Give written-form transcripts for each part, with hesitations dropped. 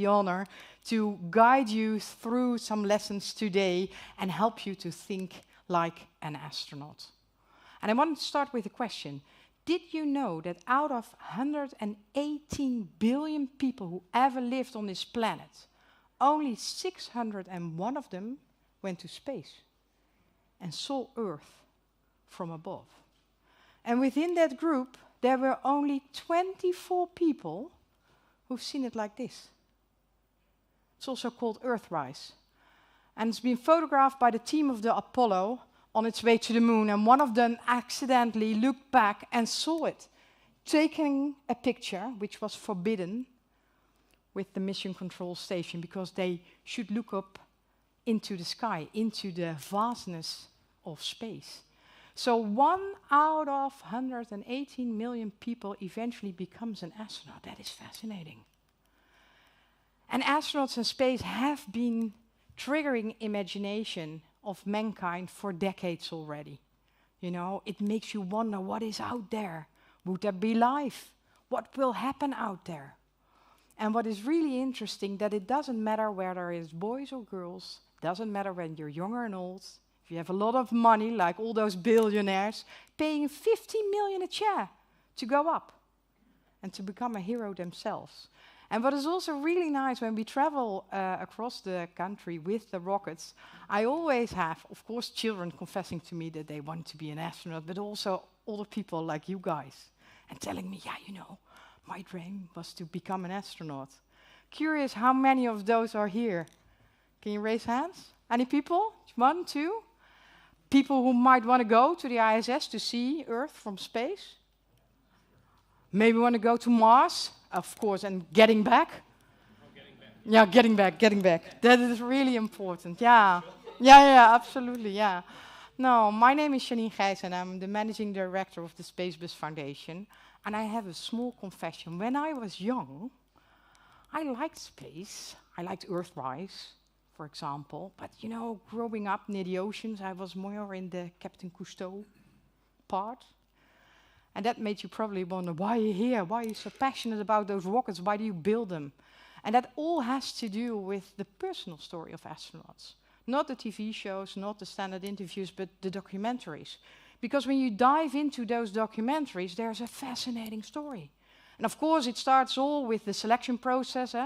the honor to guide you through some lessons today and help you to think like an astronaut. And I want to start with a question. Did you know that out of 118 billion people who ever lived on this planet, only 601 of them went to space and saw Earth from above? And within that group, there were only 24 people who've seen it like this. It's also called Earthrise. And it's been photographed by the team of the Apollo on its way to the moon, and one of them accidentally looked back and saw it, taking a picture which was forbidden with the mission control station because they should look up into the sky, into the vastness of space. So 1 out of 118 million people eventually becomes an astronaut. That is fascinating. And astronauts in space have been triggering imagination of mankind for decades already. You know, it makes you wonder what is out there. Would there be life? What will happen out there? And what is really interesting, that it doesn't matter whether it's boys or girls, doesn't matter when you're young or old, if you have a lot of money, like all those billionaires, paying 50 million a year to go up and to become a hero themselves. And what is also really nice when we travel across the country with the rockets, I always have, of course, children confessing to me that they want to be an astronaut, but also older people like you guys, and telling me, yeah, you know, my dream was to become an astronaut. Curious how many of those are here. Can you raise hands? Any people? 1, 2? People who might want to go to the ISS to see Earth from space? Maybe want to go to Mars, of course, and getting back? Yeah, getting back. That is really important, yeah. Yeah, absolutely, yeah. No, my name is Janine Geijssen, and I'm the managing director of the Space Bus Foundation. And I have a small confession. When I was young, I liked space. I liked Earthrise, for example. But, you know, growing up near the oceans, I was more in the Captain Cousteau part. And that made you probably wonder, why are you here? Why are you so passionate about those rockets? Why do you build them? And that all has to do with the personal story of astronauts. Not the TV shows, not the standard interviews, but the documentaries. Because when you dive into those documentaries, there's a fascinating story. And of course, it starts all with the selection process.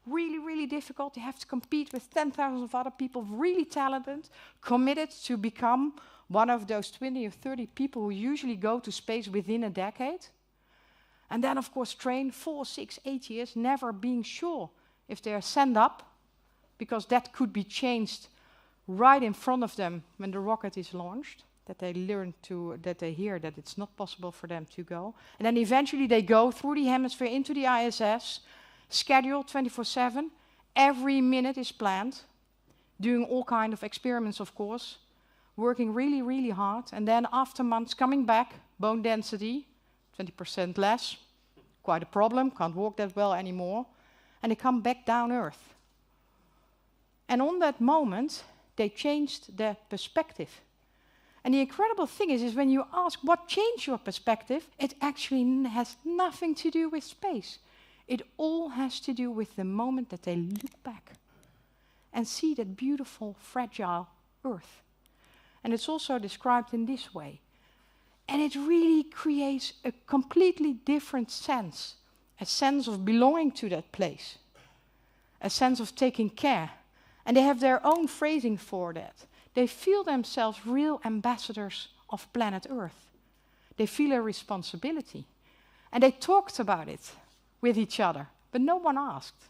Really, really difficult. You have to compete with 10,000 of other people, really talented, committed to become one of those 20 or 30 people who usually go to space within a decade. And then, of course, train 4, 6, 8 years, never being sure if they're sent up, because that could be changed right in front of them when the rocket is launched, that they learn to, that they hear that it's not possible for them to go. And then eventually they go through the hemisphere into the ISS, scheduled 24/7. Every minute is planned, doing all kinds of experiments, of course, working really, really hard. And then after months coming back, bone density, 20% less, quite a problem, can't walk that well anymore. And they come back down Earth. And on that moment, they changed their perspective. And the incredible thing is when you ask what changed your perspective, it actually has nothing to do with space. It all has to do with the moment that they look back and see that beautiful, fragile Earth. And it's also described in this way. And it really creates a completely different sense, a sense of belonging to that place, a sense of taking care. And they have their own phrasing for that. They feel themselves real ambassadors of planet Earth. They feel a responsibility. And they talked about it with each other, but no one asked.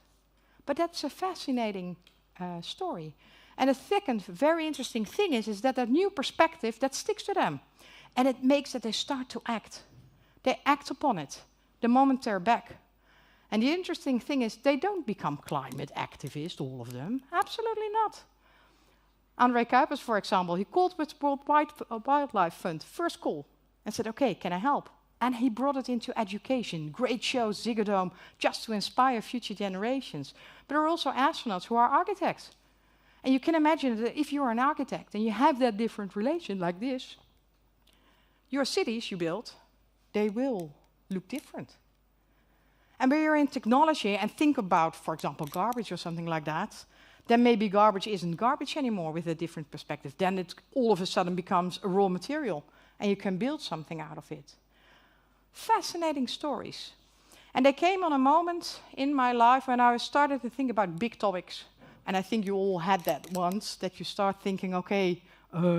But that's a fascinating story. And the second very interesting thing is that new perspective, that sticks to them. And it makes that they start to act. They act upon it the moment they're back. And the interesting thing is they don't become climate activists, all of them. Absolutely not. André Kuipers, for example, he called with the World Wildlife Fund, first call, and said, okay, can I help? And he brought it into education, great shows, Ziggo Dome, just to inspire future generations. But there are also astronauts who are architects. And you can imagine that if you're an architect and you have that different relation like this, your cities you build, they will look different. And when you're in technology and think about, for example, garbage or something like that, then maybe garbage isn't garbage anymore with a different perspective. Then it all of a sudden becomes a raw material and you can build something out of it. Fascinating stories. And they came on a moment in my life when I started to think about big topics. And I think you all had that once, that you start thinking, okay,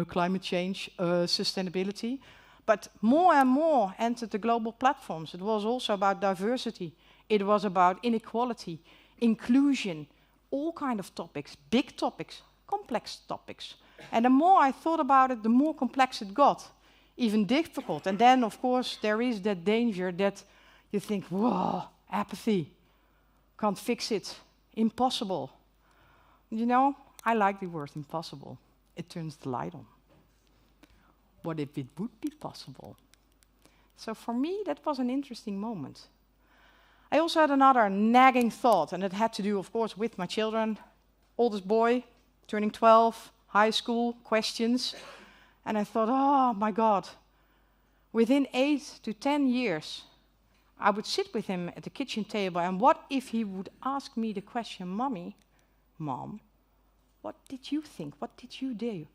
climate change, sustainability. But more and more entered the global platforms. It was also about diversity. It was about inequality, inclusion, all kind of topics, big topics, complex topics. And the more I thought about it, the more complex it got, even difficult. And then, of course, there is that danger that you think, whoa, apathy, can't fix it, impossible. You know, I like the word impossible. It turns the light on. What if it would be possible? So for me, that was an interesting moment. I also had another nagging thought, and it had to do, of course, with my children. Oldest boy, turning 12, high school, questions. And I thought, oh my God, within 8 to 10 years, I would sit with him at the kitchen table, and what if he would ask me the question, Mom, what did you think? What did you do?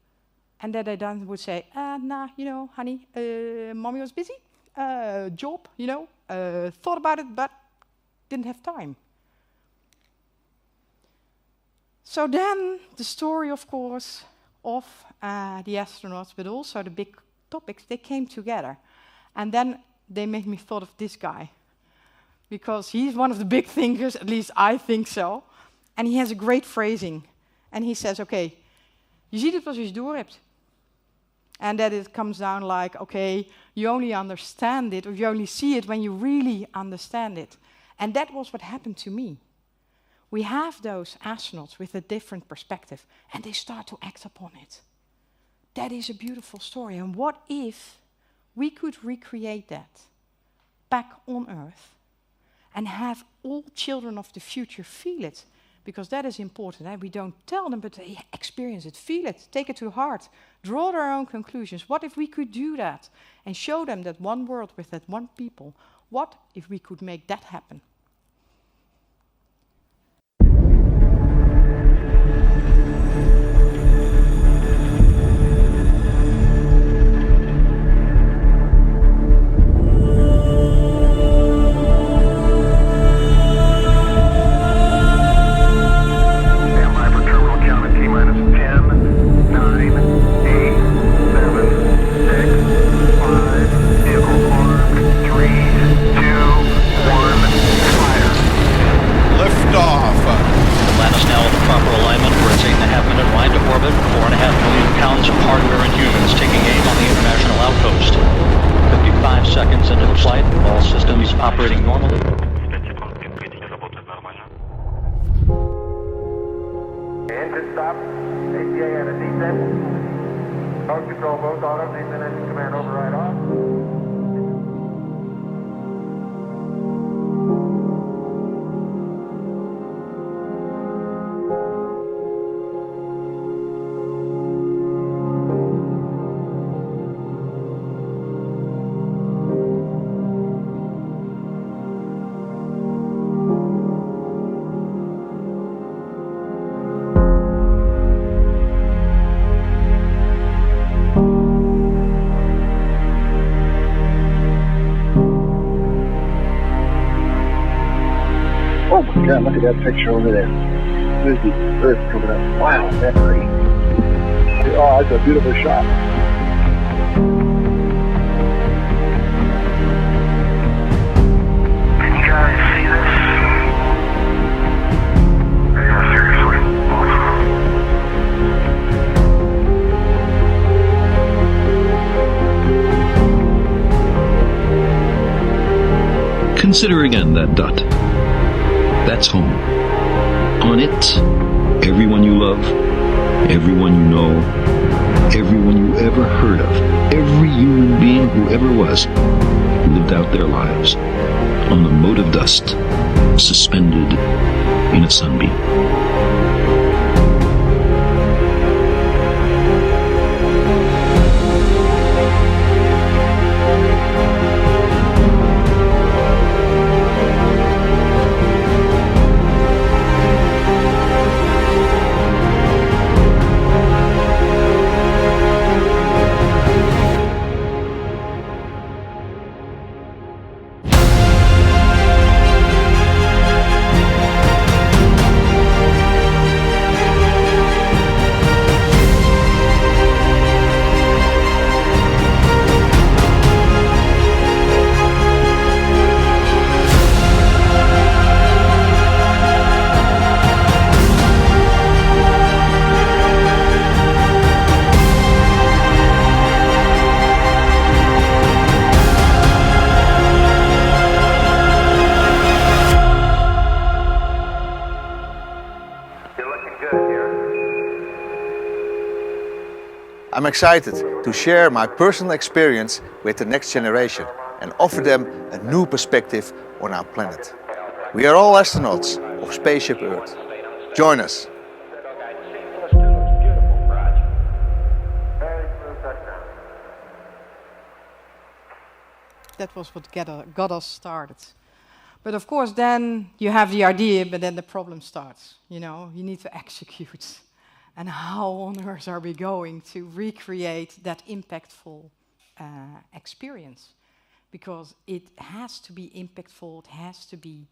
And that I then would say, nah, you know, honey, Mommy was busy, job, you know, thought about it, but didn't have time. So then the story, of course, of the astronauts, but also the big topics, they came together. And then they made me thought of this guy, because he's one of the big thinkers, at least I think so. And he has a great phrasing. And he says, okay, je ziet het pas als je door hebt. And that it comes down like, okay, you only understand it, or you only see it when you really understand it. And that was what happened to me. We have those astronauts with a different perspective, and they start to act upon it. That is a beautiful story. And what if we could recreate that back on Earth and have all children of the future feel it? Because that is important. Eh? We don't tell them, but they experience it, feel it, take it to heart, draw their own conclusions. What if we could do that and show them that one world with that one people? What if we could make that happen? Yeah, look at that picture over there. There's the Earth coming up. Wow, that's great. Oh, that's a beautiful shot. Can you guys see this? Yeah, seriously. Consider again that dot. That's home. On it, everyone you love, everyone you know, everyone you ever heard of, every human being who ever was, lived out their lives on a mote of dust, suspended in a sunbeam. I'm excited to share my personal experience with the next generation and offer them a new perspective on our planet. We are all astronauts of Spaceship Earth. Join us. That was what got us started. But of course, then you have the idea, but then the problem starts. You know, you need to execute. And how on earth are we going to recreate that impactful experience? Because it has to be impactful, it has to be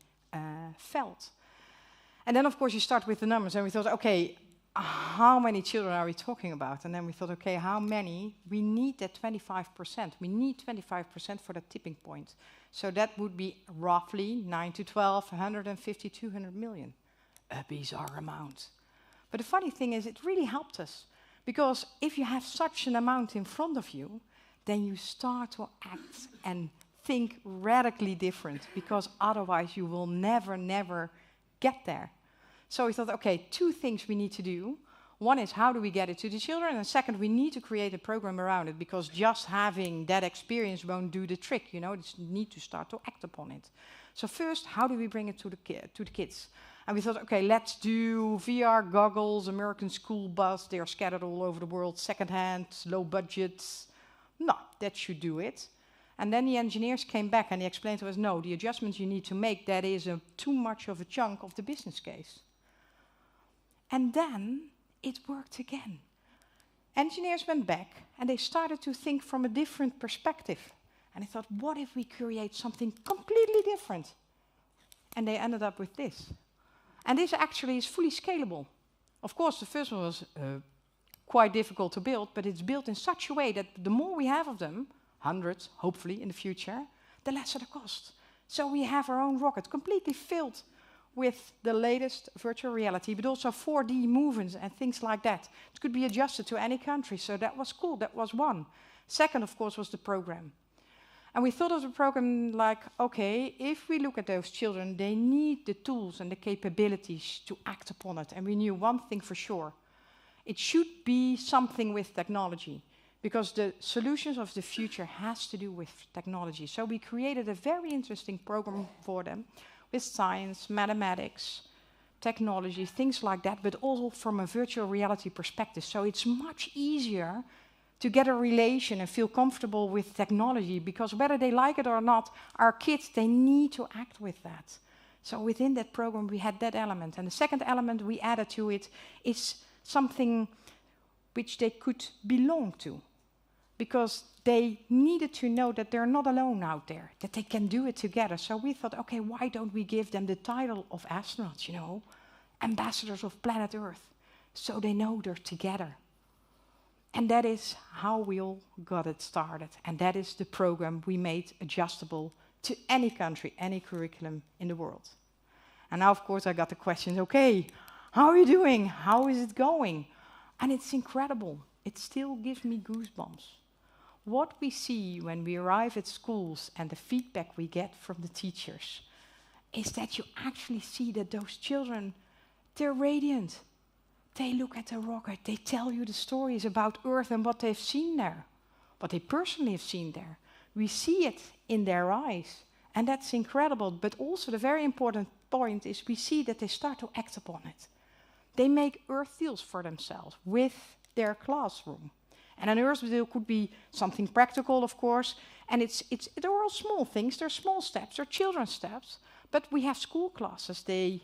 felt. And then, of course, you start with the numbers, and we thought, okay, how many children are we talking about? And then we thought, okay, how many? We need that 25%. We need 25% for that tipping point. So that would be roughly 9 to 12, 150, 200 million. A bizarre amount. But the funny thing is, it really helped us. Because if you have such an amount in front of you, then you start to act and think radically different. Because otherwise you will never get there. So we thought, okay, two things we need to do. One is, how do we get it to the children? And second, we need to create a program around it, because just having that experience won't do the trick, you know, you need to start to act upon it. So first, how do we bring it to the kids? And we thought, okay, let's do VR goggles, American school bus, they're scattered all over the world, secondhand, low budgets. No, that should do it. And then the engineers came back and they explained to us, no, the adjustments you need to make, that is too much of a chunk of the business case. And then it worked again. Engineers went back and they started to think from a different perspective. And they thought, what if we create something completely different? And they ended up with this. And this actually is fully scalable. Of course, the first one was quite difficult to build, but it's built in such a way that the more we have of them, hundreds, hopefully, in the future, the lesser the cost. So we have our own rocket, completely filled with the latest virtual reality, but also 4D movements and things like that. It could be adjusted to any country, so that was cool, that was one. Second, of course, was the program. And we thought of the program like, okay, if we look at those children, they need the tools and the capabilities to act upon it. And we knew one thing for sure. It should be something with technology, because the solutions of the future has to do with technology. So we created a very interesting program for them, with science, mathematics, technology, things like that, but also from a virtual reality perspective. So it's much easier to get a relation and feel comfortable with technology, because whether they like it or not, our kids, they need to act with that. So within that program, we had that element. And the second element we added to it is something which they could belong to, because they needed to know that they're not alone out there, that they can do it together. So we thought, okay, why don't we give them the title of astronauts, you know, ambassadors of planet Earth, so they know they're together. And that is how we all got it started. And that is the program we made adjustable to any country, any curriculum in the world. And now, of course, I got the questions, okay, how are you doing? How is it going? And it's incredible. It still gives me goosebumps. What we see when we arrive at schools and the feedback we get from the teachers is that you actually see that those children, they're radiant. They look at the rocket, they tell you the stories about Earth and what they've seen there, what they personally have seen there. We see it in their eyes, and that's incredible. But also the very important point is we see that they start to act upon it. They make Earth deals for themselves with their classroom. And an Earth deal could be something practical, of course, and they're all small things, they're small steps, they're children's steps. But we have school classes, they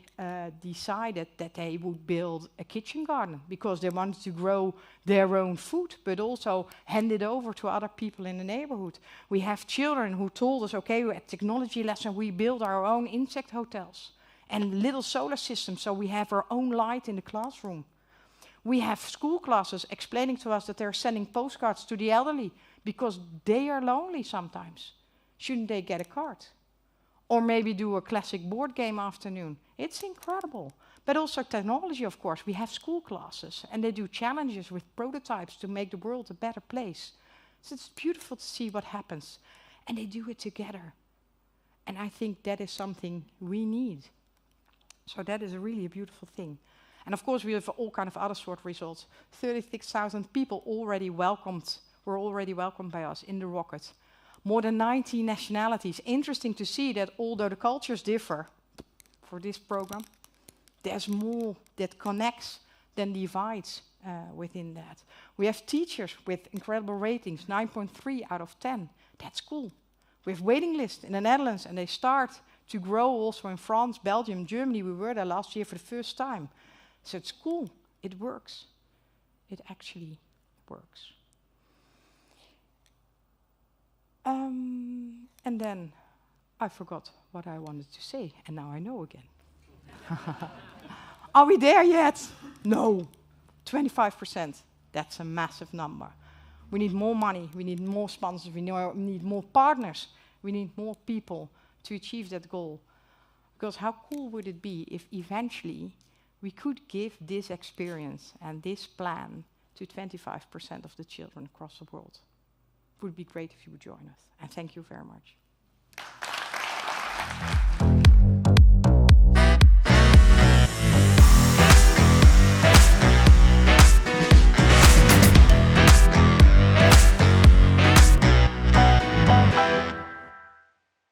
decided that they would build a kitchen garden because they wanted to grow their own food, but also hand it over to other people in the neighborhood. We have children who told us, okay, at technology lesson, we build our own insect hotels and little solar systems, so we have our own light in the classroom. We have school classes explaining to us that they're sending postcards to the elderly because they are lonely sometimes. Shouldn't they get a card? Or maybe do a classic board game afternoon. It's incredible. But also technology, of course. We have school classes and they do challenges with prototypes to make the world a better place. So it's beautiful to see what happens. And they do it together. And I think that is something we need. So that is really a beautiful thing. And of course, we have all kind of other sort of results. 36,000 people were already welcomed by us in the rocket. More than 90 nationalities. Interesting to see that although the cultures differ for this program, there's more that connects than divides within that. We have teachers with incredible ratings, 9.3 out of 10. That's cool. We have waiting lists in the Netherlands, and they start to grow also in France, Belgium, Germany. We were there last year for the first time. So it's cool. It works. It actually works. And then I forgot what I wanted to say, and now I know again. Are we there yet? No. 25%. That's a massive number. We need more money. We need more sponsors. We need more partners. We need more people to achieve that goal. Because how cool would it be if eventually we could give this experience and this plan to 25% of the children across the world? It would be great if you would join us. And thank you very much.